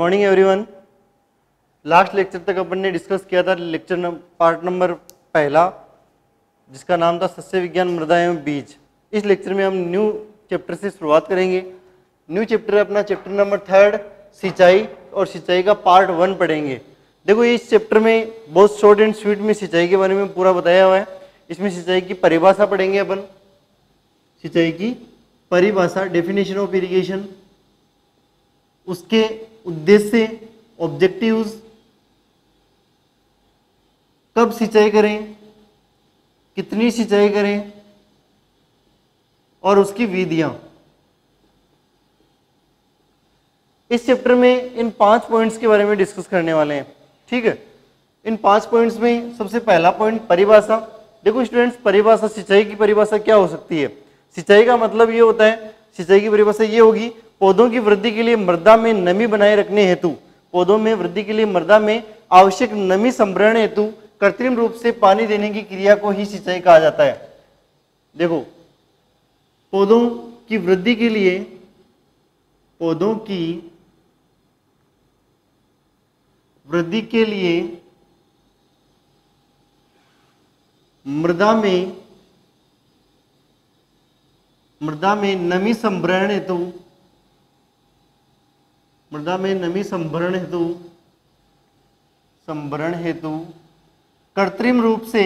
Morning everyone. Last lecture तक अपन ने discuss किया था पार्ट नंबर पहला, जिसका नाम था सस्य विज्ञान, मृदा एवं बीज। इस लेक्चर में हम न्यू चैप्टर से शुरुआत करेंगे। न्यू चैप्टर अपना चैप्टर नंबर 3 सिंचाई, और सिंचाई का पार्ट 1 पढ़ेंगे। देखो इस चैप्टर में बहुत शॉर्ट एंड स्वीट में सिंचाई के बारे में पूरा बताया हुआ है। इसमें सिंचाई की परिभाषा पढ़ेंगे अपन, सिंचाई की परिभाषा, डेफिनेशन ऑफ इरिगेशन, उसके उद्देश्य, ऑब्जेक्टिव्स, कब सिंचाई करें, कितनी सिंचाई करें, और उसकी विधियां। इस चैप्टर में इन 5 पॉइंट्स के बारे में डिस्कस करने वाले हैं। ठीक है, इन 5 पॉइंट्स में सबसे पहला पॉइंट परिभाषा। देखो स्टूडेंट्स, परिभाषा, सिंचाई की परिभाषा क्या हो सकती है? सिंचाई का मतलब ये होता है, सिंचाई की परिभाषा ये होगी, पौधों की वृद्धि के लिए मृदा में नमी बनाए रखने हेतु, पौधों में वृद्धि के लिए मृदा में आवश्यक नमी संभरण हेतु कृत्रिम रूप से पानी देने की क्रिया को ही सिंचाई कहा जाता है। देखो, पौधों की वृद्धि के लिए, पौधों की वृद्धि के लिए मृदा में नमी संभरण हेतु, मृदा में नमी संभरण हेतु कृत्रिम रूप से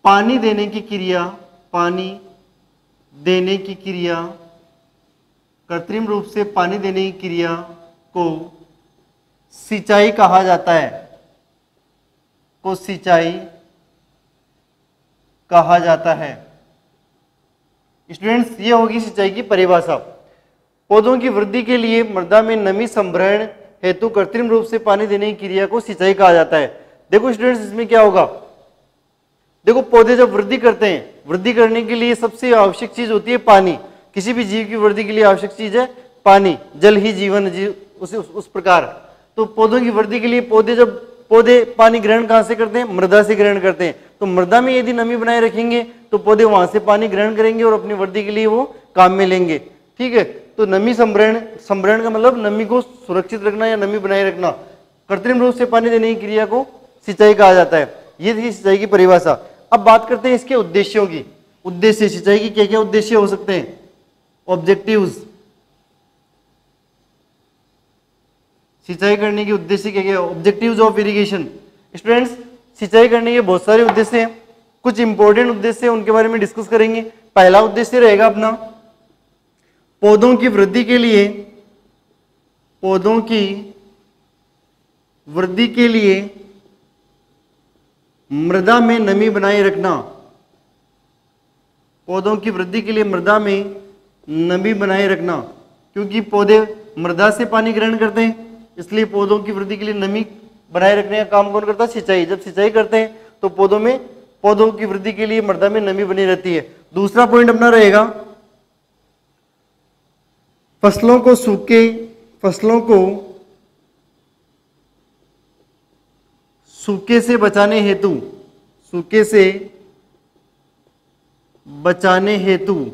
पानी देने की क्रिया, कृत्रिम रूप से पानी देने की क्रिया को सिंचाई कहा जाता है, को सिंचाई कहा जाता है। स्टूडेंट्स, ये होगी सिंचाई की परिभाषा। पौधों की वृद्धि के लिए मृदा में नमी संभरण हेतु कृत्रिम रूप से पानी देने की क्रिया को सिंचाई कहा जाता है। देखो स्टूडेंट्स, इसमें क्या होगा? देखो, पौधे जब वृद्धि करते हैं, वृद्धि करने के लिए सबसे आवश्यक चीज होती है पानी। किसी भी जीव की वृद्धि के लिए आवश्यक चीज है पानी, जल ही जीवन, उस प्रकार। तो पौधों की वृद्धि के लिए पौधे पानी ग्रहण कहां से करते हैं? मृदा से ग्रहण करते हैं। तो मृदा में यदि नमी बनाए रखेंगे तो पौधे वहां से पानी ग्रहण करेंगे और अपनी वृद्धि के लिए वो काम में लेंगे। ठीक है, तो नमी संभरण का मतलब नमी को सुरक्षित रखना या नमी बनाए रखना। कृत्रिम रूप से पानी देने की क्रिया को सिंचाई कहा जाता है। ये थी सिंचाई की परिभाषा। अब बात करते हैं इसके उद्देश्यों की। उद्देश्य, सिंचाई की क्या क्या उद्देश्य हो सकते हैं? ऑब्जेक्टिव्स, सिंचाई करने के उद्देश्य क्या क्या? Objectives of irrigation. स्टूडेंट्स, सिंचाई करने के बहुत सारे उद्देश्य हैं, कुछ इंपॉर्टेंट उद्देश्य हैं, उनके बारे में डिस्कस करेंगे। पहला उद्देश्य रहेगा अपना, पौधों की वृद्धि के लिए मृदा में नमी बनाए रखना। पौधों की वृद्धि के लिए मृदा में नमी बनाए रखना, क्योंकि पौधे मृदा से पानी ग्रहण करते हैं, इसलिए पौधों की वृद्धि के लिए नमी बनाए रखने का काम कौन करता है? सिंचाई। जब सिंचाई करते हैं तो पौधों की वृद्धि के लिए मृदा में नमी बनी रहती है। दूसरा पॉइंट अपना रहेगा, फसलों को सूखे से बचाने हेतु,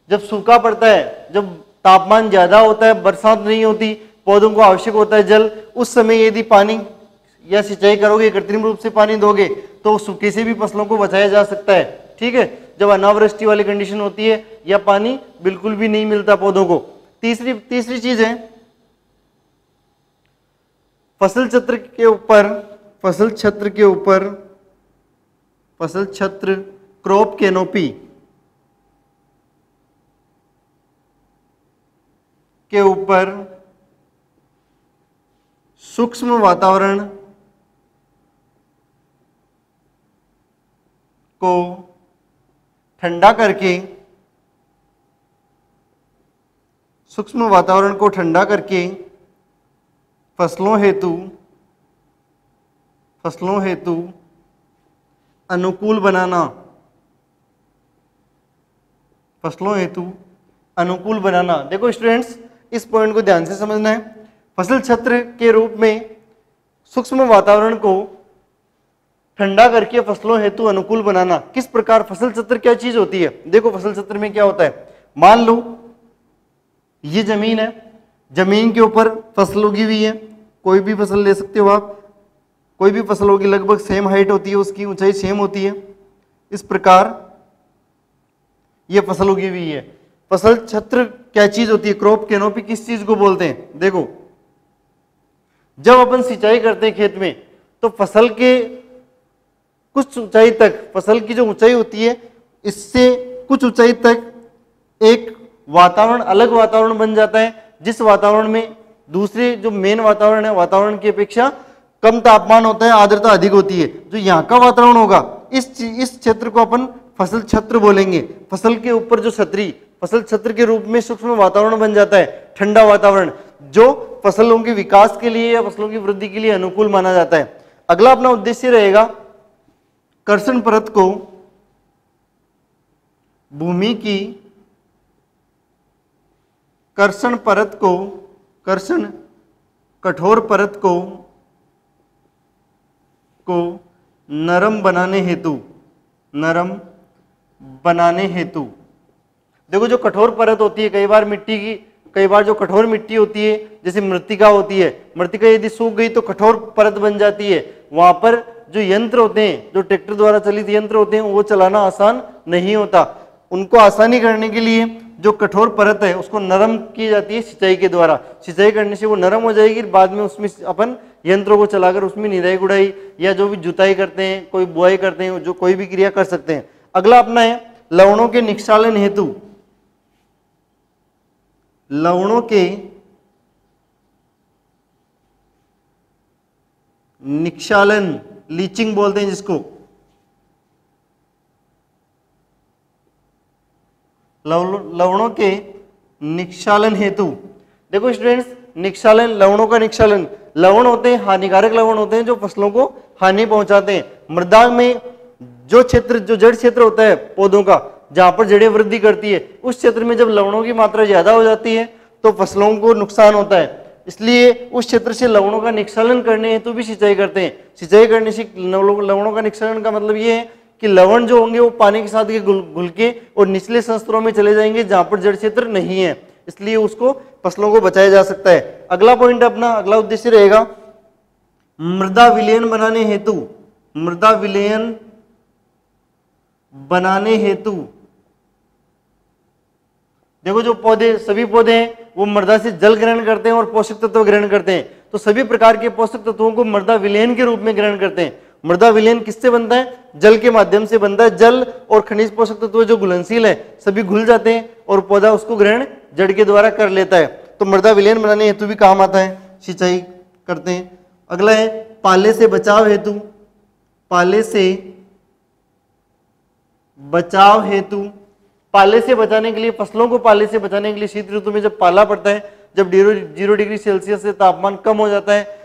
जब सूखा पड़ता है, जब तापमान ज्यादा होता है, बरसात नहीं होती, पौधों को आवश्यक होता है जल, उस समय यदि पानी या सिंचाई करोगे, कृत्रिम रूप से पानी दोगे, तो सूखे से भी फसलों को बचाया जा सकता है। ठीक है, जब अनावृष्टि वाली कंडीशन होती है या पानी बिल्कुल भी नहीं मिलता पौधों को। तीसरी चीज है, फसल छत्र क्रॉप कैनोपी के ऊपर सूक्ष्म वातावरण को ठंडा करके फसलों हेतु अनुकूल बनाना। देखो स्टूडेंट्स, इस पॉइंट को ध्यान से समझना है। फसल छत्र के रूप में सूक्ष्म वातावरण को ठंडा करके फसलों हेतु अनुकूल बनाना। किस प्रकार? फसल चक्र क्या चीज होती है? देखो फसल चक्र में क्या होता है, मान लो ये जमीन है, जमीन के ऊपर फसल उगी हुई है, कोई भी फसल ले सकते हो आप, कोई भी फसल होगी, लगभग सेम हाइट होती है, उसकी ऊंचाई सेम होती है। इस प्रकार ये फसल उगी हुई है। फसल छत्र क्या चीज होती है? क्रॉप कैनोपी किस चीज को बोलते हैं? देखो जब अपन सिंचाई करते हैं खेत में तो फसल के कुछ ऊंचाई तक, फसल की जो ऊंचाई होती है इससे कुछ ऊंचाई तक एक वातावरण, अलग वातावरण बन जाता है, जिस वातावरण में दूसरे जो मेन वातावरण है, वातावरण की अपेक्षा कम तापमान होता है, आर्द्रता अधिक होती है। जो यहाँ का वातावरण होगा इस क्षेत्र को अपन फसल छत्र बोलेंगे। फसल के ऊपर जो छतरी, फसल छत्र के रूप में सूक्ष्म वातावरण बन जाता है, ठंडा वातावरण, जो फसलों के विकास के लिए या फसलों की वृद्धि के लिए अनुकूल माना जाता है। अगला अपना उद्देश्य रहेगा कर्षण परत को भूमि की, कर्षण परत को, कर्षण कठोर परत को नरम बनाने हेतु, नरम बनाने हेतु। देखो जो कठोर परत होती है, कई बार मिट्टी की, कई बार जो कठोर मिट्टी होती है जैसे मृत्तिका होती है, मृत्तिका यदि सूख गई तो कठोर परत बन जाती है। वहां पर जो यंत्र होते हैं, जो ट्रैक्टर द्वारा चलित यंत्र होते हैं, वो चलाना आसान नहीं होता। उनको आसानी करने के लिए जो कठोर परत है उसको नरम की जाती है सिंचाई के द्वारा। सिंचाई करने से वो नरम हो जाएगी, बाद में उसमें अपन यंत्रों को चलाकर उसमें निराई गुड़ाई या जो भी जुताई करते हैं, कोई बुआई करते हैं, जो कोई भी क्रिया कर सकते हैं। अगला अपना है लवणों के निक्षालन हेतु, लवणों के निक्षालन, लीचिंग बोलते हैं जिसको, लवणों के निक्षालन हेतु। देखो स्टूडेंट्स, निक्षालन, लवणों का निक्षालन, लवण होते हैं हानिकारक लवण होते हैं जो फसलों को हानि पहुंचाते हैं। मृदा में जो क्षेत्र, जो जड़ क्षेत्र होता है पौधों का, जहां पर जड़ें वृद्धि करती है, उस क्षेत्र में जब लवणों की मात्रा ज्यादा हो जाती है तो फसलों को नुकसान होता है। इसलिए उस क्षेत्र से लवणों का निक्षालन करने हेतु भी सिंचाई करते हैं। सिंचाई करने से लवणों का निक्षालन का मतलब ये है कि लवण जो होंगे वो पानी के साथ घुल के और निचले संस्तरों में चले जाएंगे जहां पर जड़ क्षेत्र नहीं है, इसलिए उसको फसलों को बचाया जा सकता है। अगला पॉइंट अपना, अगला उद्देश्य रहेगा मृदा विलयन बनाने हेतु, मृदा विलयन बनाने हेतु। देखो जो पौधे, सभी पौधे हैं वो मृदा से जल ग्रहण करते हैं और पोषक तत्व ग्रहण करते हैं, तो सभी प्रकार के पोषक तत्वों को मृदा विलयन के रूप में ग्रहण करते हैं। मृदा विलयन किससे बनता है? जल के माध्यम से बनता है। जल और खनिज पोषक तत्व जो घुलनशील है सभी घुल जाते हैं और पौधा उसको ग्रहण जड़ के द्वारा कर लेता है। तो मृदा विलयन बनाने हेतु भी काम आता है, सिंचाई करते हैं। अगला है पाले से बचाव हेतु, पाले से बचाव हेतु। पाले से बचाने के लिए, फसलों को पाले से बचाने के लिए शीत ऋतु में जब पाला पड़ता है, जब 0 डिग्री सेल्सियस से तापमान कम हो जाता है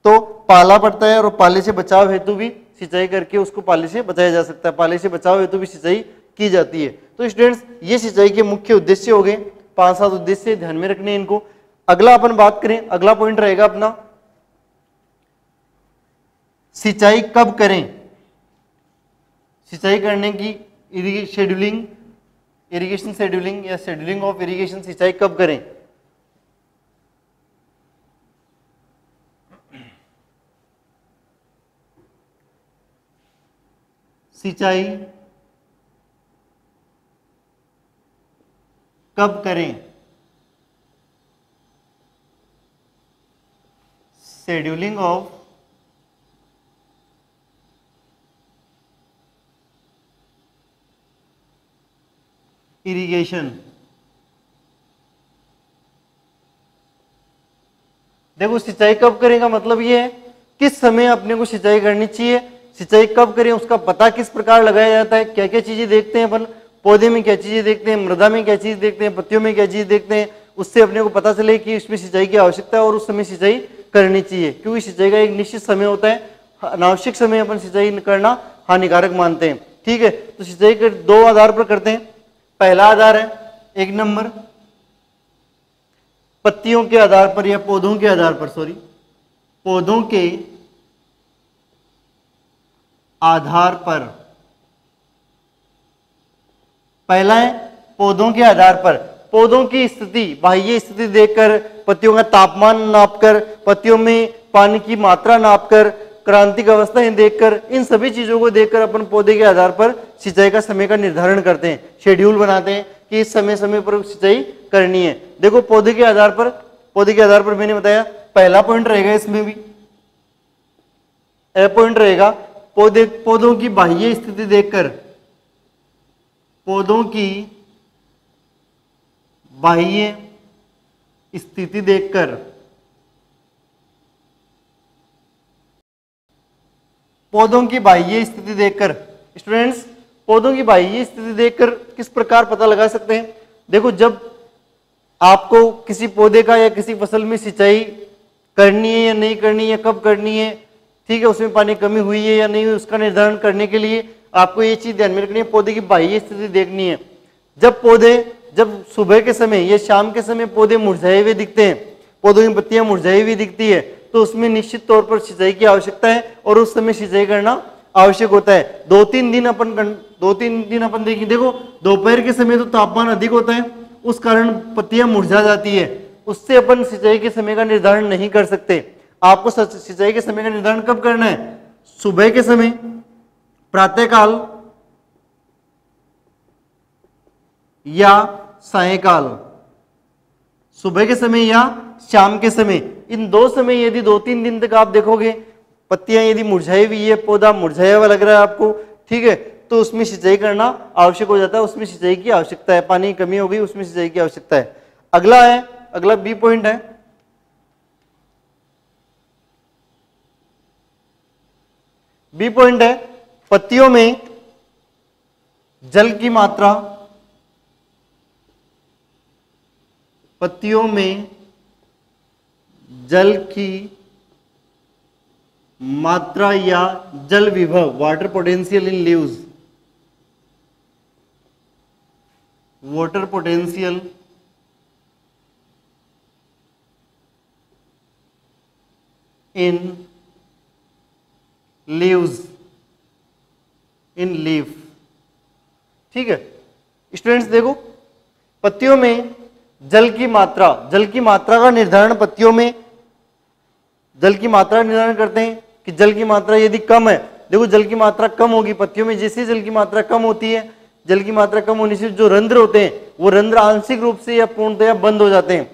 तो पाला पड़ता है, और पाले से बचाव हेतु भी सिंचाई करके उसको पाले से बचाया जा सकता है। पाले से बचाव हेतु भी सिंचाई की जाती है। तो स्टूडेंट्स ये सिंचाई के मुख्य उद्देश्य हो गए, 5-7 उद्देश्य ध्यान में रखने इनको। अगला अपन बात करें, अगला पॉइंट रहेगा अपना सिंचाई कब करें। सिंचाई करने की शेड्यूलिंग, इरिगेशन शेड्यूलिंग या शेड्यूलिंग ऑफ इरिगेशन, सिंचाई कब करें। सिंचाई कब करें, शेड्यूलिंग ऑफ इरिगेशन। देखो सिंचाई कब करें का मतलब ये है किस समय अपने को सिंचाई करनी चाहिए, सिंचाई कब करें उसका पता किस प्रकार लगाया जाता है, क्या क्या चीजें देखते हैं अपन, पौधे में क्या चीजें देखते हैं, मृदा में क्या चीज देखते हैं, पत्तियों में क्या चीज देखते हैं, उससे अपने को पता चले कि इसमें सिंचाई की आवश्यकता है और उस समय सिंचाई करनी चाहिए। क्योंकि सिंचाई का एक निश्चित समय होता है, अनावश्यक समय अपन सिंचाई करना हानिकारक मानते हैं। ठीक है, तो सिंचाई के 2 आधार पर करते हैं। पहला आधार है 1 नंबर पत्तियों के आधार पर या पौधों के आधार पर, सॉरी, पौधों के आधार पर, पहला है पौधों के आधार पर, पौधों की स्थिति, बाह्य स्थिति देखकर, पत्तियों का तापमान नापकर, पत्तियों में पानी की मात्रा नापकर, क्रांतिक अवस्थाएं देखकर, इन सभी चीजों को देखकर अपन पौधे के आधार पर सिंचाई का समय का निर्धारण करते हैं, शेड्यूल बनाते हैं कि इस समय समय पर सिंचाई करनी है। देखो पौधे के आधार पर मैंने बताया पहला पॉइंट रहेगा, इसमें भी ए पॉइंट रहेगा, पौधों की बाह्य स्थिति देखकर, पौधों की बाह्य स्थिति देखकर, पौधों की बाह्य स्थिति देखकर, स्टूडेंट्स पौधों की बाह्य स्थिति देखकर किस प्रकार पता लगा सकते हैं? देखो जब आपको किसी पौधे का या किसी फसल में सिंचाई करनी है या नहीं करनी है, कब करनी है, ठीक है, उसमें पानी कमी हुई है या नहीं हुई, उसका निर्धारण करने के लिए आपको ये चीज ध्यान में रखनी है, पौधे की बाह्य स्थिति देखनी है। जब सुबह के समय या शाम के समय पौधे मुरझाए हुए दिखते हैं, पौधों की पत्तियां मुरझाई हुई दिखती है, तो उसमें निश्चित तौर पर सिंचाई की आवश्यकता है और उस समय सिंचाई करना आवश्यक होता है। 2-3 दिन अपन देखें, देखो दोपहर के समय तो तापमान अधिक होता है, उस कारण पत्तियां मुरझा जाती है, उससे अपन सिंचाई के समय का निर्धारण नहीं कर सकते। आपको सिंचाई के समय का निर्धारण कब करना है? सुबह के समय, प्रातःकाल या सायंकाल, सुबह के समय या शाम के समय, इन दो समय यदि 2-3 दिन तक आप देखोगे पत्तियां यदि मुरझाई हुई है, पौधा मुरझाया हुआ लग रहा है आपको, ठीक है, तो उसमें सिंचाई करना आवश्यक हो जाता है, उसमें सिंचाई की आवश्यकता है, पानी की कमी हो गई, उसमें सिंचाई की आवश्यकता है। अगला बी पॉइंट है, बी पॉइंट है पत्तियों में जल की मात्रा, पत्तियों में जल की मात्रा या जल विभव, water potential in leaves, water potential in leaves, in leaf, ठीक है स्टूडेंट्स। देखो पत्तियों में जल की मात्रा का निर्धारण, पत्तियों में जल की मात्रा निर्धारण करते हैं कि जल की मात्रा यदि कम है, देखो जल की मात्रा कम होगी पत्तियों में, जैसे जल की मात्रा कम होती है, जल की मात्रा कम होने से जो रंध्र होते हैं वो रंध्र आंशिक रूप से या पूर्णतया बंद हो जाते हैं।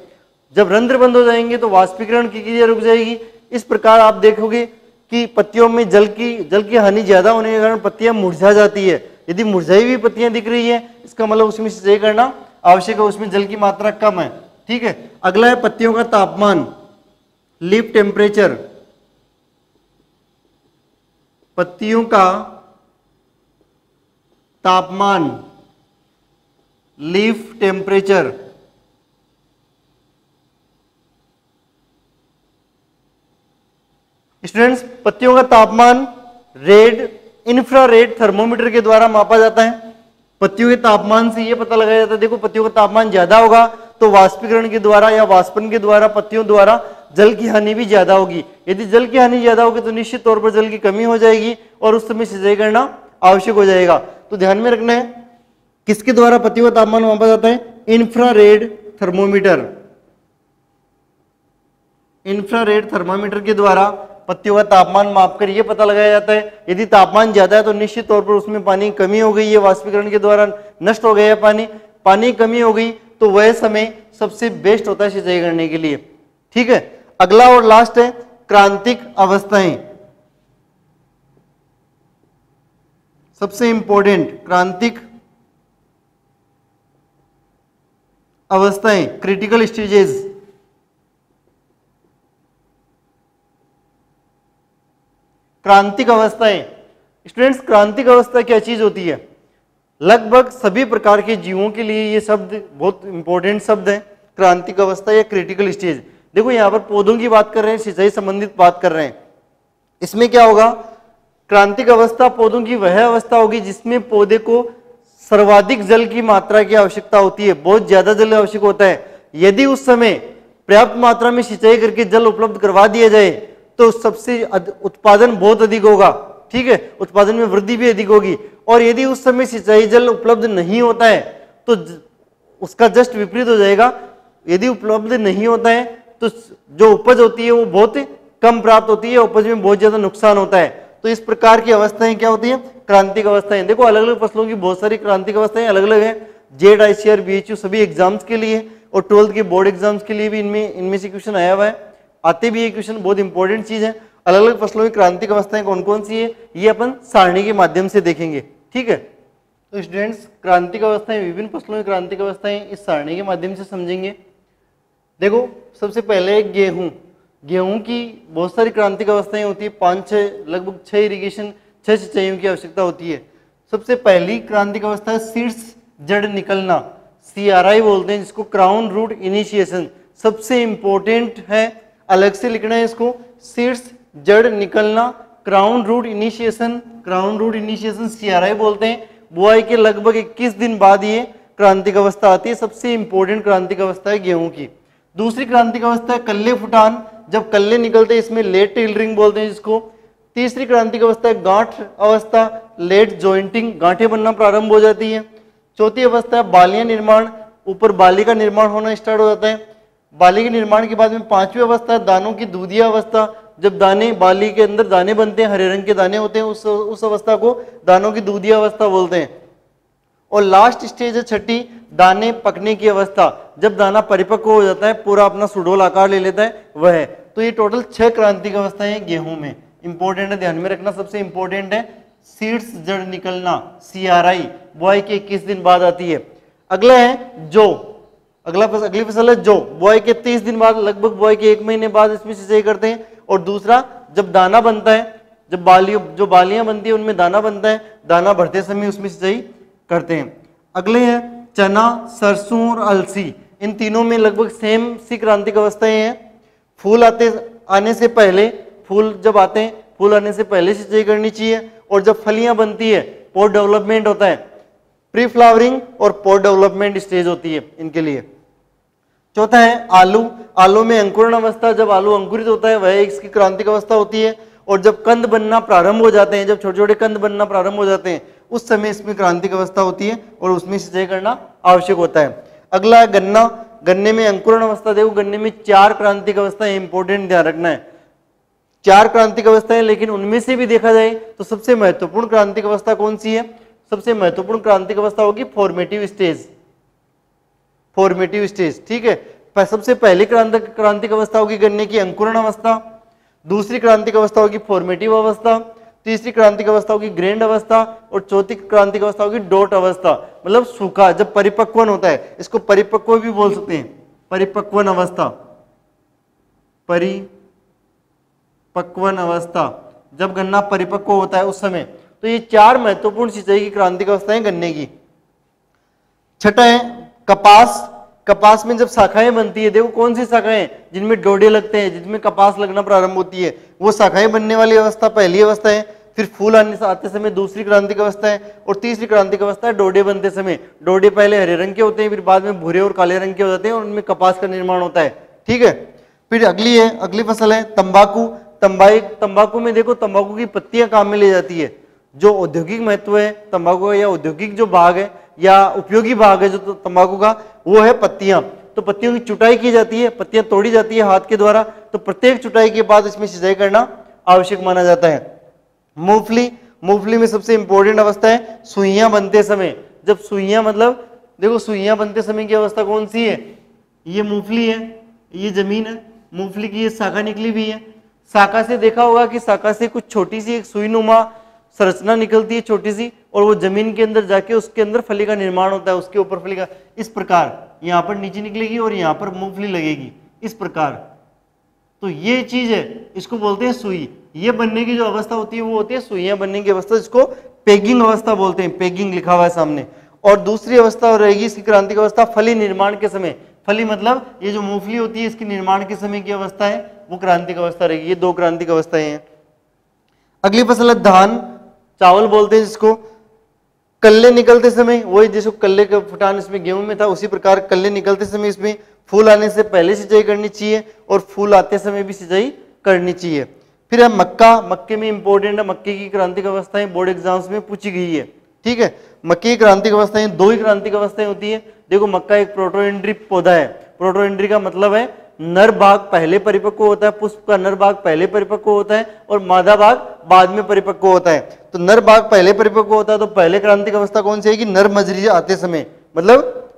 जब रंध्र बंद हो जाएंगे तो वाष्पीकरण की क्रिया रुक जाएगी। इस प्रकार आप देखोगे कि पत्तियों में जल की हानि ज्यादा होने के कारण पत्तियां मुरझा जाती है। यदि मुरझाई हुई पत्तियां दिख रही है, इसका मतलब उसमें सिंचाई करना आवश्यक है, उसमें जल की मात्रा कम है, ठीक है। अगला है पत्तियों का तापमान, लीफ टेम्परेचर, पत्तियों का तापमान, लीफ टेम्परेचर। स्टूडेंट्स पत्तियों का तापमान रेड इंफ्रारेड थर्मोमीटर के द्वारा मापा जाता है। पत्तियों के तापमान से यह पता लगाया जाता है, देखो पत्तियों का तापमान ज्यादा होगा तो वाष्पीकरण के द्वारा या वाष्पन के द्वारा पत्तियों द्वारा जल की हानि भी ज्यादा होगी। यदि जल की हानि ज्यादा होगी तो निश्चित तौर पर जल की कमी हो जाएगी और उस समय सिंचाई करना आवश्यक हो जाएगा। तो ध्यान में रखना है किसके द्वारा पत्तियों का तापमान मापा जाता है? इंफ्रारेड थर्मोमीटर, इंफ्रारेड थर्मामीटर के द्वारा पत्तियों का तापमान मापकर यह पता लगाया जाता है यदि तापमान ज्यादा है तो निश्चित तौर पर उसमें पानी की कमी हो गई है, वाष्पीकरण के द्वारा नष्ट हो गया है पानी की कमी हो गई तो वह समय सबसे बेस्ट होता है सिंचाई करने के लिए, ठीक है। अगला और लास्ट है क्रांतिक अवस्थाएं, सबसे इंपॉर्टेंट क्रांतिक अवस्थाएं, क्रिटिकल स्टेजेस। क्रांतिक अवस्थाएं, स्टूडेंट्स क्रांतिक अवस्था क्या चीज होती है? लगभग सभी प्रकार के जीवों के लिए ये शब्द बहुत इंपॉर्टेंट शब्द है, क्रांतिक अवस्था या क्रिटिकल स्टेज। देखो यहाँ पर पौधों की बात कर रहे हैं, सिंचाई संबंधित बात कर रहे हैं। इसमें क्या होगा? क्रांतिक अवस्था पौधों की वह अवस्था होगी जिसमें पौधे को सर्वाधिक जल की मात्रा की आवश्यकता होती है, बहुत ज्यादा जल आवश्यक होता है। यदि उस समय पर्याप्त मात्रा में सिंचाई करके जल उपलब्ध करवा दिया जाए तो सबसे उत्पादन बहुत अधिक होगा, ठीक है, उत्पादन में वृद्धि भी अधिक होगी। और यदि उस समय सिंचाई जल उपलब्ध नहीं होता है तो उसका जस्ट विपरीत हो जाएगा। यदि उपलब्ध नहीं होता है तो जो उपज होती है वो बहुत कम प्राप्त होती है, उपज में बहुत ज्यादा नुकसान होता है। तो इस प्रकार की अवस्थाएं क्या होती है, क्रांतिक अवस्थाएं। देखो अलग अलग फसलों की बहुत सारी क्रांतिक अवस्थाएं अलग अलग है। जेड, आईसीआर, बीएचयू सभी एग्जाम्स के लिए और 12th के बोर्ड एग्जाम्स के लिए भी इनमें से क्वेश्चन आया हुआ है, आते भी ये क्वेश्चन, बहुत इंपॉर्टेंट चीज है। अलग अलग फसलों की क्रांतिक अवस्थाएं कौन कौन सी है ये अपन सारणी के माध्यम से देखेंगे, ठीक है। तो स्टूडेंट्स क्रांतिक अवस्थाएं, विभिन्न फसलों की क्रांतिक अवस्थाएं इस सारणी के माध्यम से समझेंगे। देखो सबसे पहले गेहूं, गेहूं की बहुत सारी क्रांतिक अवस्थाएं होती है, 5-6 लगभग 6 इरिगेशन 6 सिंचाइयों की आवश्यकता होती है। सबसे पहली क्रांतिक अवस्था है शीर्ष जड़ निकलना, CRI बोलते हैं जिसको, क्राउन रूट इनिशिएशन। सबसे इंपॉर्टेंट है, अलग से लिखना है इसको, शीर्ष जड़ निकलना, crown root initiation, crown root initiation CRI बोलते हैं। बुआई के लगभग 21 दिन बाद ये क्रांतिक अवस्था आती है। सबसे इंपॉर्टेंट क्रांतिक अवस्था है गेहूं की। दूसरी क्रांतिक अवस्था है कल्ले फुटान, जब कल्ले निकलते हैं, इसमें लेट टेलरिंग बोलते हैं जिसको। तीसरी क्रांतिक अवस्था है गांठ अवस्था, लेट जॉइंटिंग, गांठें बनना प्रारंभ हो जाती है। चौथी अवस्था है बालियां निर्माण, ऊपर बाली का निर्माण होना स्टार्ट हो जाता है। बाली के निर्माण के बाद में पांचवी अवस्था है दानों की दूधिया अवस्था, जब दाने, बाली के अंदर दाने बनते हैं, हरे रंग के दाने होते हैं, उस अवस्था को दानों की दूधिया अवस्था बोलते हैं। और लास्ट स्टेज है छठी, दाने पकने की अवस्था, जब दाना परिपक्व हो जाता है, पूरा अपना सुडोल आकार ले लेता है, वह है। तो ये टोटल 6 क्रांतिक अवस्थाएं हैं गेहूं में, इंपॉर्टेंट है, ध्यान में रखना। सबसे इंपॉर्टेंट है सीड्स जड़ निकलना, CRI, बुआई के 21 दिन बाद आती है। अगला है जौ, अगली फसल है जौ, बुआई के 30 दिन बाद, लगभग बुआई के 1 महीने बाद इसमें सिंचाई करते हैं। और दूसरा जब दाना बनता है, जब बालियां बनती है उनमें दाना बनता है, दाना भरते समय उसमें सिंचाई करते हैं। अगले हैं चना, सरसों और अलसी, इन तीनों में लगभग सेम सी क्रांतिक अवस्थाएं हैं। फूल आने से पहले, फूल जब आते हैं, फूल आने से पहले सिंचाई करनी चाहिए। और जब फलियां बनती है, पोड डेवलपमेंट होता है, प्री फ्लावरिंग और पोड डेवलपमेंट स्टेज होती है इनके लिए। चौथा है आलू, आलू में अंकुरण अवस्था, जब आलू अंकुरित होता है वह इसकी क्रांतिक अवस्था होती है। और जब कंद बनना प्रारंभ हो जाते हैं, जब छोटे छोटे कंद बनना प्रारंभ हो जाते हैं, उस समय इसमें क्रांतिक अवस्था होती है और उसमें सिंचाई करना आवश्यक होता है। अगला है गन्ना, गन्ने में अंकुरण अवस्था। देखो गन्ने में 4 क्रांतिक अवस्थाएं, इंपॉर्टेंट ध्यान रखना है, 4 क्रांतिक अवस्थाएं, लेकिन उनमें से भी देखा जाए तो सबसे महत्वपूर्ण क्रांतिक अवस्था कौन सी है? सबसे महत्वपूर्ण क्रांतिक अवस्था होगी फॉर्मेटिव स्टेज, फॉर्मेटिव स्टेज, ठीक है। सबसे पहली क्रांतिक अवस्था होगी गन्ने की अंकुरण अवस्था, दूसरी क्रांतिक अवस्था होगी फॉर्मेटिव अवस्था, तीसरी क्रांतिक अवस्था होगी ग्रेंड अवस्था और चौथी क्रांतिक अवस्था होगी डॉट अवस्था, मतलब सूखा जब परिपक्वन होता है, इसको परिपक्व भी बोल सकते हैं, परिपक्वन अवस्था, परिपक्वन अवस्था, जब गन्ना परिपक्व होता है उस समय। तो ये 4 महत्वपूर्ण सिंचाई की क्रांतिक अवस्थाएं गन्ने की। छठा है कपास, कपास में जब शाखाएं बनती है, देखो कौन सी शाखाएं जिनमें डोडे लगते हैं, जिनमें कपास लगना प्रारंभ होती है, वो शाखाएं बनने वाली अवस्था पहली अवस्था है। फिर फूल आते समय दूसरी क्रांतिक अवस्था है और तीसरी क्रांतिक अवस्था है डोडे बनते समय। डोडे पहले हरे रंग के होते हैं, फिर बाद में भूरे और काले रंग के हो जाते हैं और उनमें कपास का निर्माण होता है, ठीक है। फिर अगली फसल है तंबाकू। तंबाकू में देखो तंबाकू की पत्तियां काम में ली जाती है। जो औद्योगिक महत्व है तंबाकू या औद्योगिक जो भाग है या उपयोगी भाग है जो तंबाकू का, वो है पत्तियां। तो पत्तियों की चुटाई की जाती है, पत्तियां तोड़ी जाती है हाथ के द्वारा। तो प्रत्येक चुटाई के बाद इसमें सिंचाई करना आवश्यक माना जाता है। मूंगफली, मूंगफली में सबसे इंपॉर्टेंट अवस्था है सुइयां बनते समय। जब सुइयां, मतलब देखो सुइयां बनते समय की अवस्था कौन सी है? ये मूंगफली है, ये जमीन है, मूंगफली की ये शाखा निकली हुई है। शाखा से देखा होगा कि शाखा से कुछ छोटी सी एक सुई नुमा संरचना निकलती है छोटी सी, और वो जमीन के अंदर जाके उसके अंदर फली का निर्माण होता है, उसके ऊपर फली का, इस प्रकार यहाँ पर नीचे निकलेगी और यहाँ पर मूंगफली लगेगी, इस प्रकार। तो ये चीज है, इसको बोलते हैं सुई। ये बनने की जो अवस्था होती है वो होती है सुइयां बनने की अवस्था, जिसको पेगिंग अवस्था बोलते हैं, पेगिंग लिखा हुआ है सामने। और दूसरी अवस्था रहेगी इसकी क्रांतिक अवस्था फली निर्माण के समय। फली मतलब ये जो मूंगफली होती है इसकी निर्माण के समय की अवस्था है वो क्रांतिक अवस्था रहेगी। ये 2 क्रांतिक अवस्थाएं हैं। अगली फसल है धान, चावल बोलते हैं जिसको। कल्ले निकलते समय, वही जैसे कल्ले का फुटान इसमें गेहूं में था, उसी प्रकार कल्ले निकलते समय इसमें फूल आने से पहले सिंचाई करनी चाहिए और फूल आते समय भी सिंचाई करनी चाहिए। फिर है मक्का, मक्के में इंपॉर्टेंट है, मक्के की क्रांतिक अवस्थाएं बोर्ड एग्जाम्स में पूछी गई है, ठीक है। मक्के की क्रांतिक अवस्थाएं, दो ही क्रांतिक अवस्थाएं होती है। देखो मक्का एक प्रोटोएंड्री पौधा है, प्रोटोएंड्री का मतलब है नर भाग पहले परिपक्व होता है, पुष्प का नर भाग पहले परिपक्व होता है और मादा भाग बाद में परिपक्व होता है। तो नर भाग पहले परिपक्व होता है तो पहले क्रांतिक अवस्था कौन सी है कि नर मजरी आते समय, मतलब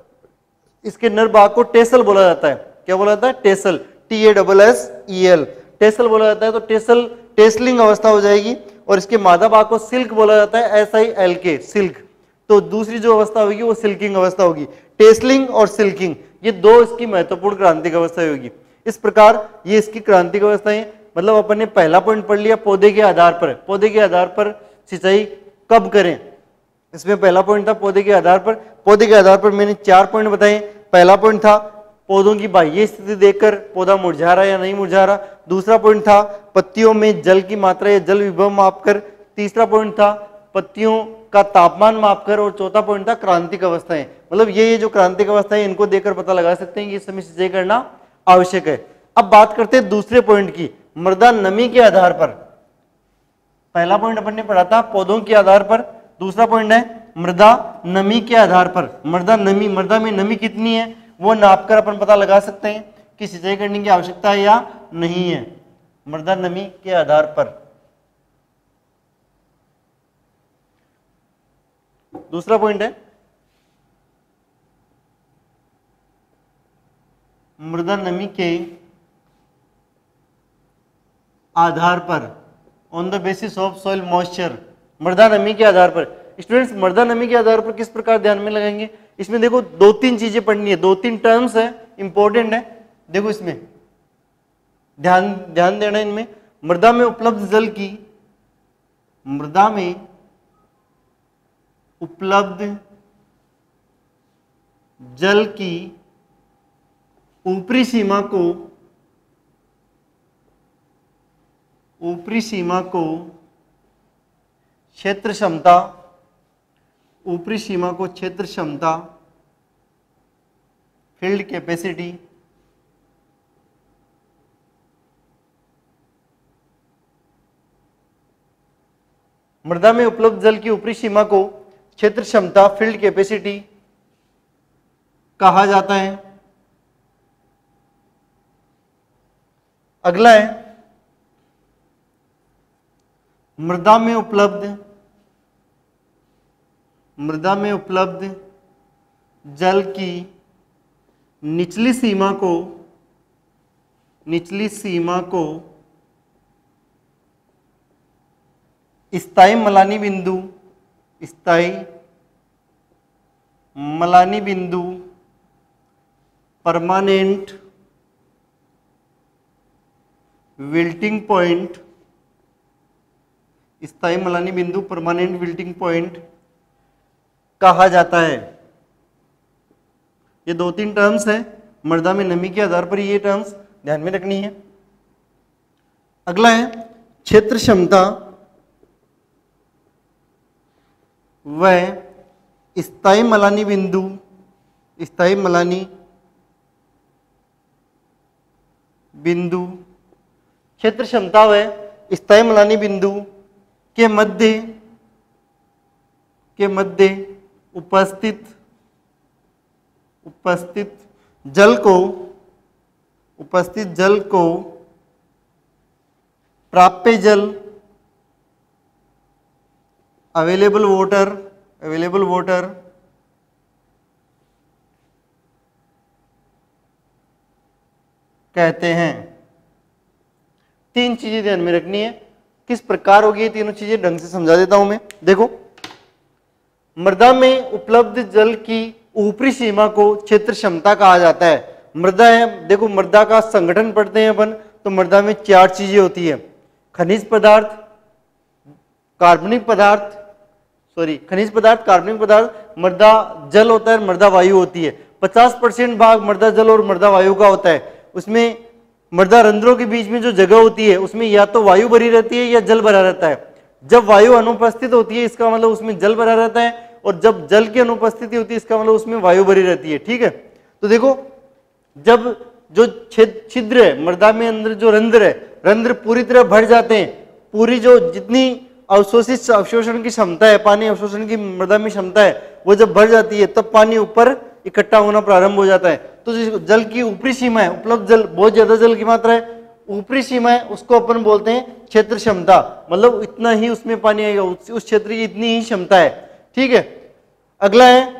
इसके नर भाग को टेसल बोला जाता है। क्या बोला जाता है? टेसल, TASSEL, टेसल बोला जाता है। तो टेसल टेसलिंग अवस्था हो जाएगी और इसके मादा भाग को सिल्क बोला जाता है, SILK, सिल्क। तो दूसरी जो अवस्था होगी वो सिल्किंग अवस्था होगी। टेसलिंग और सिल्किंग ये दो इसकी महत्वपूर्ण क्रांतिक अवस्थाएं होगी। इस प्रकार ये इसकी क्रांतिक अवस्थाएं, मतलब अपन ने पहला पॉइंट पढ़ लिया पौधे के आधार पर, पौधे के आधार पर सिंचाई कब करें, इसमें पहला पॉइंट था पौधे के आधार पर। पौधे के आधार पर मैंने 4 पॉइंट बताए। पहला पॉइंट था पौधों की बाह्य स्थिति देखकर पौधा मुरझा रहा है या नहीं मुरझा रहा। दूसरा पॉइंट था पत्तियों में जल की मात्रा या जल विभव मापकर। तीसरा पॉइंट था पत्तियों का तापमान मापकर। और चौथा पॉइंट था क्रांतिक अवस्थाएं, मतलब ये जो क्रांतिक अवस्थाएं इनको देखकर पता लगा सकते हैं कि इस समय सिंचाई करना आवश्यक है। अब बात करते हैं दूसरे पॉइंट की, मृदा नमी के आधार पर। पहला पॉइंट अपन ने पढ़ा था पौधों के आधार पर, दूसरा पॉइंट है मृदा नमी के आधार पर। मृदा नमी, मृदा में नमी कितनी है वो नापकर अपन पता लगा सकते हैं कि सिंचाई करने की आवश्यकता है या नहीं है, मृदा नमी के आधार पर। दूसरा पॉइंट है मृदा नमी के आधार पर, on the basis of soil moisture. मृदा नमी के आधार पर स्टूडेंट्स, मृदा नमी के आधार पर किस प्रकार ध्यान में लगाएंगे? इसमें देखो 2-3 चीजें पढ़नी है, 2-3 टर्म्स है, इंपॉर्टेंट है। देखो इसमें ध्यान देना इनमें। मृदा में उपलब्ध जल की, मृदा में उपलब्ध जल की ऊपरी सीमा को क्षेत्र क्षमता, ऊपरी सीमा को क्षेत्र क्षमता, फील्ड कैपेसिटी, मृदा में उपलब्ध जल की ऊपरी सीमा को क्षेत्र क्षमता, फील्ड कैपेसिटी कहा जाता है। अगला है मृदा में उपलब्ध जल की निचली सीमा को स्थायी मलानी बिंदु, परमानेंट विल्टिंग पॉइंट, स्थायी मलानी बिंदु परमानेंट विल्टिंग पॉइंट कहा जाता है। ये 2-3 टर्म्स हैं, मृदा में नमी के आधार पर ये टर्म्स ध्यान में रखनी है। अगला है क्षेत्र क्षमता व स्थायी मलानी बिंदु, क्षेत्र क्षमता व स्थायी मलानी बिंदु के मध्य उपस्थित जल को प्राप्य जल, अवेलेबल वाटर कहते हैं। 3 चीजें ध्यान में रखनी है। किस प्रकार होगी ये तीनों चीजें ढंग से समझा देता हूं मैं। देखो, मृदा में उपलब्ध जल की ऊपरी सीमा को क्षेत्र क्षमता कहा जाता है। मृदा है, देखो मृदा का संगठन पढ़ते हैं अपन, तो मृदा में 4 चीजें होती है, खनिज पदार्थ, कार्बनिक पदार्थ, मृदा जल होता है, मृदा वायु होती है। 50% भाग मृदा जल और मृदा वायु का होता है। उसमें मृदा रंध्रों के बीच में जो जगह होती है उसमें या तो वायु भरी रहती है या जल भरा रहता है। जब वायु अनुपस्थित होती है इसका मतलब उसमें जल भरा रहता है, और जब जल की अनुपस्थिति होती है इसका मतलब उसमें वायु भरी रहती है। ठीक है, तो देखो जब जो छिद्र है मृदा में अंदर जो रंध्र है रंध्र पूरी तरह भर जाते हैं, पूरी जो जितनी अवशोषित अवशोषण की क्षमता है, पानी अवशोषण की मृदा में क्षमता है, वो जब भर जाती है तब पानी ऊपर इकट्ठा होना प्रारंभ हो जाता है। तो जो जल की ऊपरी सीमा है, उपलब्ध जल, बहुत ज्यादा जल की मात्रा है, ऊपरी सीमा है, उसको अपन बोलते हैं क्षेत्र क्षमता, मतलब इतना ही उसमें पानी आएगा, उस क्षेत्र की इतनी ही क्षमता है। ठीक है, अगला है,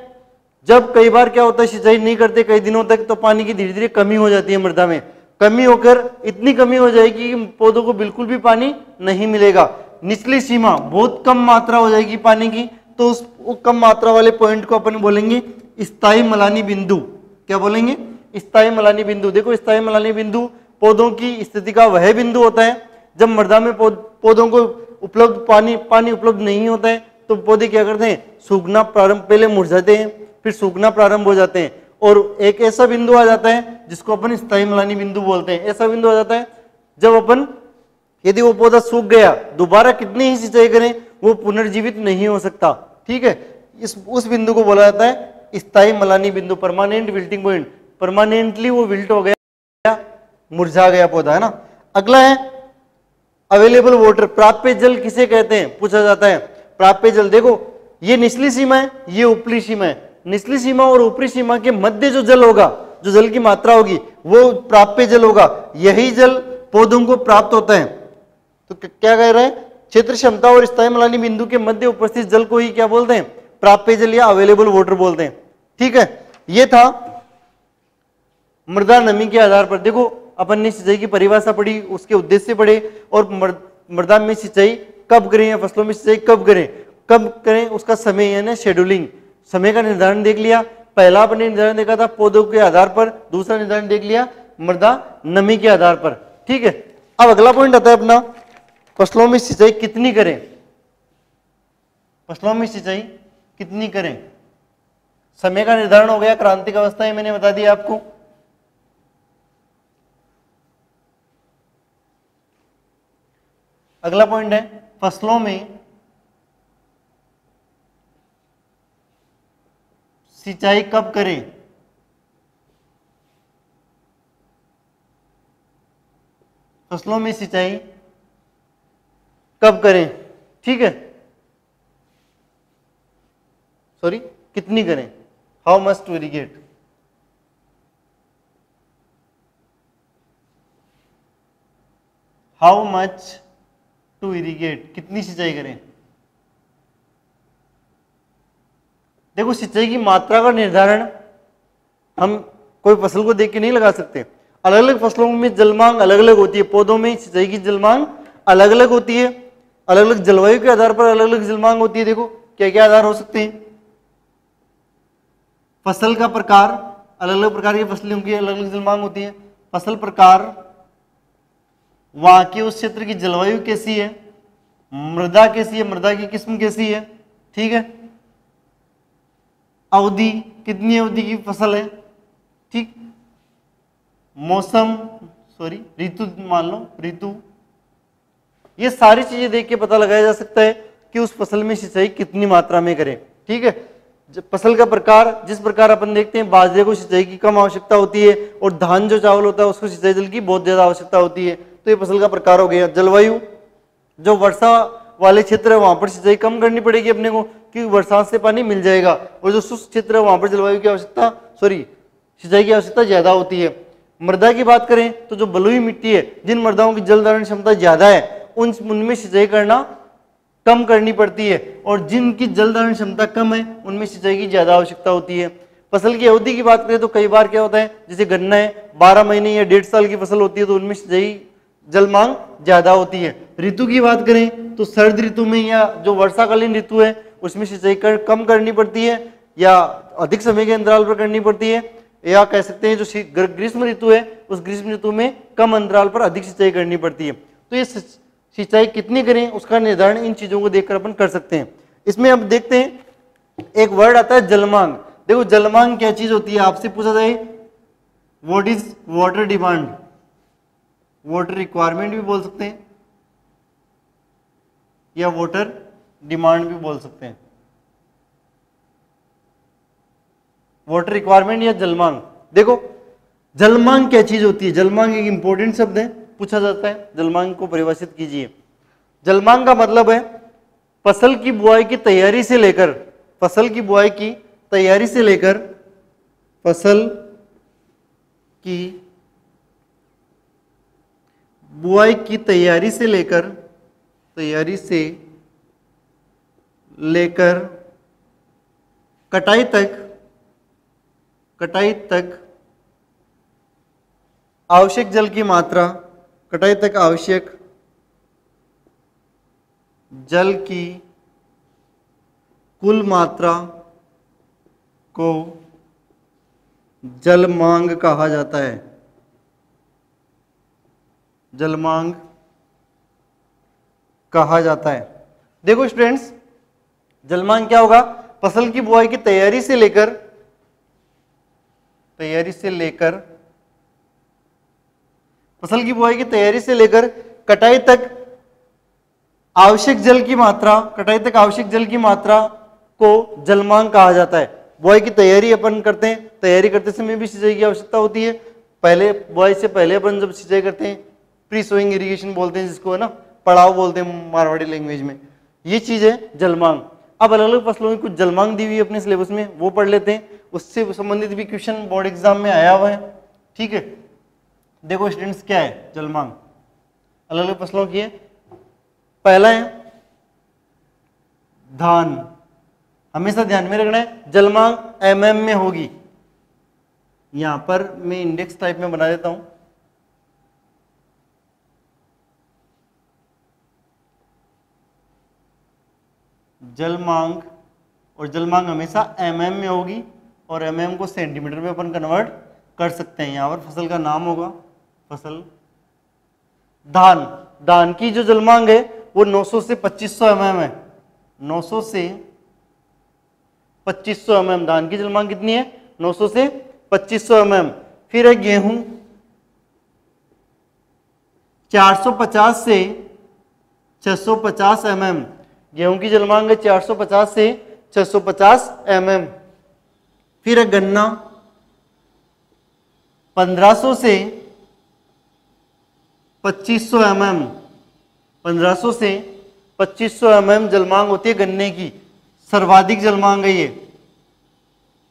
जब कई बार क्या होता है सिंचाई नहीं करते कई दिनों तक, तो पानी की धीरे धीरे कमी हो जाती है मृदा में, कमी होकर इतनी कमी हो जाएगी कि पौधों को बिल्कुल भी पानी नहीं मिलेगा। निचली सीमा बहुत कम मात्रा हो जाएगी पानी की, तो उस कम मात्रा वाले पॉइंट को अपन बोलेंगे स्थायी मलानी बिंदु। क्या बोलेंगे? स्थायी मलानी बिंदु। देखो स्थायी मलानी बिंदु पौधों की स्थिति का वह बिंदु होता है जब मृदा में पौधों को उपलब्ध पानी उपलब्ध नहीं होता है, तो पौधे क्या करते हैं, सूखना प्रारंभ, पहले मुरझाते हैं फिर सूखना प्रारंभ हो जाते हैं, और एक ऐसा बिंदु आ जाता है जिसको अपन स्थायी मलानी बिंदु बोलते हैं। ऐसा बिंदु आ जाता है जब अपन, यदि वो पौधा सूख गया, दोबारा कितनी ही सिंचाई करें वो पुनर्जीवित नहीं हो सकता। ठीक है, उस बिंदु को बोला जाता है स्थायी मलानी बिंदु, परमानेंट विल्टिंग पॉइंट। परमानेंटली वो विल्ट हो गया, मुरझा गया पौधा, है ना। अगला है अवेलेबल वाटर, प्राप्य जल किसे कहते हैं, पूछा जाता है। प्राप्य जल, देखो ये निचली सीमा है, ये ऊपरी सीमा है। निचली सीमा और ऊपरी सीमा के मध्य जो जल होगा, जो जल की मात्रा होगी, वो प्राप्य जल होगा। यही जल पौधों को प्राप्त होता है। तो क्या कह रहे हैं, क्षेत्र क्षमता और स्थायी मलानी बिंदु के मध्य उपस्थित जल को ही क्या बोलते हैं, प्राप्य जल या अवेलेबल वाटर बोलते हैं। ठीक है, ये था मृदा नमी के आधार पर। देखो अपन ने सिंचाई की परिभाषा पढ़ी, उसके उद्देश्य पढ़े, और मृदा में सिंचाई कब करें या फसलों में सिंचाई कब करें उसका समय यानी शेड्यूलिंग, समय का निर्धारण देख लिया। पहला अपने निर्धारण देखा था पौधों के आधार पर, दूसरा निर्धारण देख लिया मृदा नमी के आधार पर। ठीक है, अब अगला पॉइंट आता है अपना, फसलों में सिंचाई कितनी करें। फसलों में सिंचाई कितनी करें, समय का निर्धारण हो गया, क्रांतिक अवस्था है, मैंने बता दिया आपको। अगला पॉइंट है फसलों में सिंचाई कब करें। फसलों में सिंचाई कब करें, ठीक है, सॉरी कितनी करें, how much to irrigate. How much to irrigate, कितनी सिंचाई करें। देखो सिंचाई की मात्रा का निर्धारण हम कोई फसल को देख के नहीं लगा सकते। अलग अलग फसलों में जल मांग अलग अलग होती है, पौधों में सिंचाई की जल मांग अलग अलग होती है, अलग अलग जलवायु के आधार पर अलग अलग जल मांग होती है। देखो क्या क्या आधार हो सकते हैं, फसल का प्रकार, अलग अलग प्रकार की फसलों की अलग अलग जल मांग होती है। फसल प्रकार, वहां के उस क्षेत्र की जलवायु कैसी है, मृदा कैसी है, मृदा की किस्म कैसी है, ठीक है। अवधि, कितनी अवधि की फसल है, ठीक। मौसम, सॉरी ऋतु मान लो, ऋतु, ये सारी चीजें देख के पता लगाया जा सकता है कि उस फसल में सिंचाई कितनी मात्रा में करें, ठीक है। फसल का प्रकार, जिस प्रकार अपन देखते हैं बाजरे को सिंचाई की कम आवश्यकता होती है और धान जो चावल होता है उसको सिंचाई जल की बहुत ज्यादा आवश्यकता होती है, तो ये फसल का प्रकार हो गया। जलवायु, जो वर्षा वाले क्षेत्र है वहां पर सिंचाई कम करनी पड़ेगी अपने को, क्योंकि बरसात से पानी मिल जाएगा, और जो शुष्क क्षेत्र है वहां पर जलवायु की आवश्यकता, सॉरी सिंचाई की आवश्यकता ज्यादा होती है। मृदा की बात करें तो जो बलुई मिट्टी है, जिन मृदाओं की जल धारण क्षमता ज्यादा है उनमें सिंचाई करना कम करनी पड़ती है, और जिनकी जल धारण क्षमता कम है उनमें सिंचाई की ज्यादा आवश्यकता होती है। फसल की अवधि की बात करें तो कई बार क्या होता है, जैसे गन्ना है 12 महीने या 1.5 साल की फसल होती है, तो उनमें सिंचाई जल मांग ज्यादा होती है। ऋतु की बात करें तो सर्द ऋतु में या जो वर्षाकालीन ऋतु है उसमें सिंचाई कम करनी पड़ती है, या अधिक समय के अंतराल पर करनी पड़ती है, या कह सकते हैं जो ग्रीष्म ऋतु है उस ग्रीष्म ऋतु में कम अंतराल पर अधिक सिंचाई करनी पड़ती है। तो ये सिंचाई कितनी करें उसका निर्धारण इन चीजों को देखकर अपन कर सकते हैं। इसमें अब देखते हैं एक वर्ड आता है जलमांग। देखो जलमांग क्या चीज होती है, आपसे पूछा जाए what is water demand, water requirement भी बोल सकते हैं या वाटर डिमांड भी बोल सकते हैं। वाटर रिक्वायरमेंट या जलमांग। देखो जलमांग क्या चीज होती है, जलमांग एक इंपॉर्टेंट शब्द है, पूछा जाता है। जलमांग को परिभाषित कीजिए। जलमांग का मतलब है फसल की बुआई की तैयारी से लेकर, फसल की बुआई की तैयारी से लेकर, फसल की बुआई की तैयारी से लेकर कटाई तक आवश्यक जल की मात्रा, कटाई तक आवश्यक जल की कुल मात्रा को जलमांग कहा जाता है। जलमांग कहा जाता है। देखो स्टूडेंट्स, जलमांग क्या होगा? फसल की बुआई की तैयारी से लेकर फसल की बुआई की तैयारी से लेकर कटाई तक आवश्यक जल की मात्रा, कटाई तक आवश्यक जल की मात्रा को जलमांग कहा जाता है। बुआई की तैयारी अपन करते हैं, तैयारी करते समय भी सिंचाई की आवश्यकता होती है। पहले बुआई से पहले अपन जब सिंचाई करते हैं, प्री सोइंग इरिगेशन बोलते हैं जिसको, है ना, पड़ाव बोलते हैं मारवाड़ी लैंग्वेज में। ये चीज है जलमांग। अब अलग अलग फसलों की कुछ जलमांग दी हुई है अपने सिलेबस में, वो पढ़ लेते हैं। उससे संबंधित भी क्वेश्चन बोर्ड एग्जाम में आया हुआ है। ठीक है, देखो स्टूडेंट्स क्या है जलमांग, अलग अलग फसलों की है। पहला है धान, हमेशा ध्यान में रखना है जलमांग mm में होगी। यहां पर मैं इंडेक्स टाइप में बना देता हूं। जलमांग, और जलमांग हमेशा mm में होगी, और mm को सेंटीमीटर में अपन कन्वर्ट कर सकते हैं। यहां पर फसल का नाम होगा, फसल। धान, धान की जो जलमांग है वो 900 से 2500 mm है। 900 से 2500 mm धान की जलमांग कितनी है? 900 से 2500 mm। फिर है गेहूं, 450 से 650 mm। गेहूं की जलमांग है 450 से 650 mm। फिर है गन्ना, 1500 से 2500 mm। 1500 से 2500 mm जलमांग होती है गन्ने की। सर्वाधिक जलमांग है ये।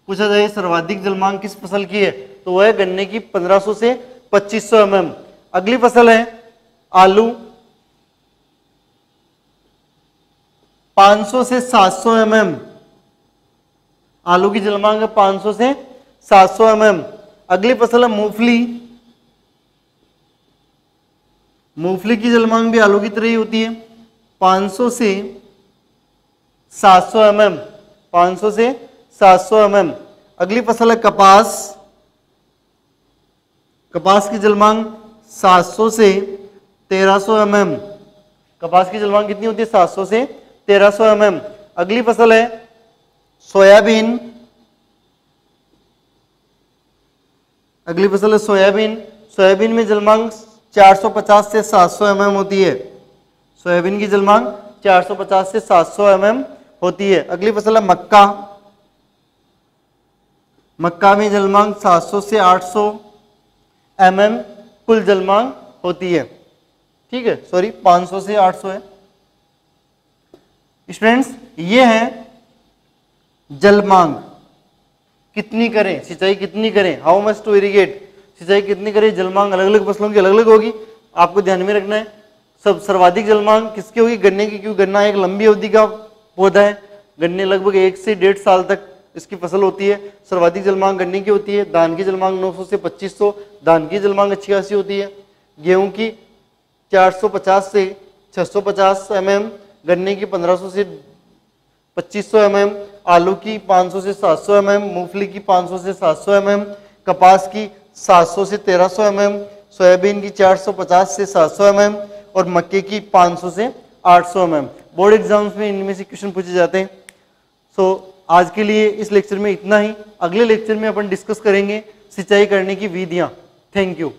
पूछा जाए सर्वाधिक जलमांग किस फसल की है, तो वह है गन्ने की, 1500 से 2500 mm। अगली फसल है आलू, 500 से 700 mm। आलू की जलमांग है 500 से 700 mm। अगली फसल है मूंगफली, मूंगफली की जलमांग भी आलू की तरह ही होती है, 500 से 700 mm। 500 से 700 mm। अगली फसल है कपास, कपास की जलमांग 700 से 1300 mm। कपास की जलमांग कितनी होती है? 700 से 1300 mm। अगली फसल है सोयाबीन, अगली फसल है सोयाबीन। सोयाबीन में जलमांग 450 से 700 mm होती है। सोयाबीन की जलमांग 450 से 700 mm होती है। अगली फसल है मक्का, मक्का में जलमांग 700 से 800 mm कुल जलमांग होती है। ठीक है, सॉरी 500 से 800 है। स्टूडेंट्स, ये है जलमांग कितनी करें, सिंचाई कितनी करें, हाउ मच टू इरिगेट, सिंचाई कितनी करें। जलमांग अलग अलग फसलों की अलग अलग होगी, आपको ध्यान में रखना है। सब सर्वाधिक जलमांग किसकी होगी? गन्ने की, क्योंकि गन्ना एक लंबी अवधि का पौधा है। गन्ने लगभग 1 से 1.5 साल तक इसकी फसल होती है। सर्वाधिक जलमांग गन्ने की होती है। धान की जलमांग 900 से 2500, धान की जलमांग अच्छी खासी होती है। गेहूं की 450 से 650 mm, गन्ने की 1500 से 2500 mm, आलू की 500 से 700 mm, मूंगफली की 500 से 700 mm, कपास की 700 से 1300 mm, सोयाबीन की 450 से 700 mm और मक्के की 500 से 800 mm। बोर्ड एग्जाम्स में इनमें से क्वेश्चन पूछे जाते हैं। सो आज के लिए इस लेक्चर में इतना ही। अगले लेक्चर में अपन डिस्कस करेंगे सिंचाई करने की विधियां। Thank you.